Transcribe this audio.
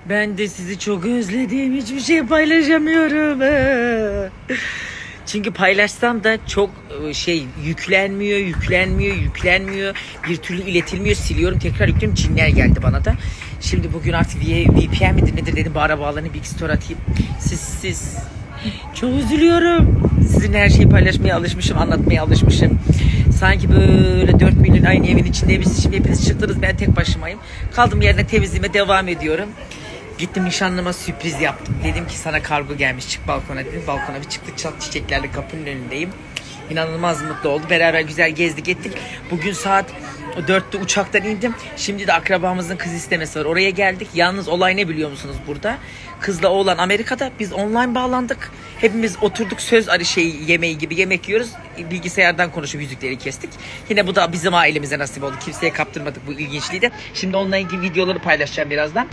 Ben de sizi çok özledim. Hiçbir şey paylaşamıyorum. Çünkü paylaşsam da çok yüklenmiyor. Bir türlü iletilmiyor. Siliyorum, tekrar yüklüyorum. Cinler geldi bana da. Şimdi bugün artık VPN midir nedir dedim. Bağıra bağlarını bir story atayım. Siz. Çok üzülüyorum. Sizin her şeyi paylaşmaya alışmışım, anlatmaya alışmışım. Sanki böyle 4000'in aynı evin içindeymişiz. Şimdi hepiniz çıktınız, ben tek başımayım. Kaldım yerine temizliğime devam ediyorum. Gittim nişanlıma sürpriz yaptım. Dedim ki sana kargo gelmiş, çık balkona dedim. Balkona bir çıktık, çiçeklerle kapının önündeyim. İnanılmaz mutlu oldu. Beraber güzel gezdik ettik. Bugün saat 4'te uçaktan indim. Şimdi de akrabamızın kız istemesi var. Oraya geldik. Yalnız olay ne biliyor musunuz burada? Kızla oğlan Amerika'da. Biz online bağlandık. Hepimiz oturduk söz yemeği gibi yemek yiyoruz. Bilgisayardan konuşup yüzükleri kestik. Yine bu da bizim ailemize nasip oldu. Kimseye kaptırmadık bu ilginçliği de. Şimdi onunla ilgili videoları paylaşacağım birazdan.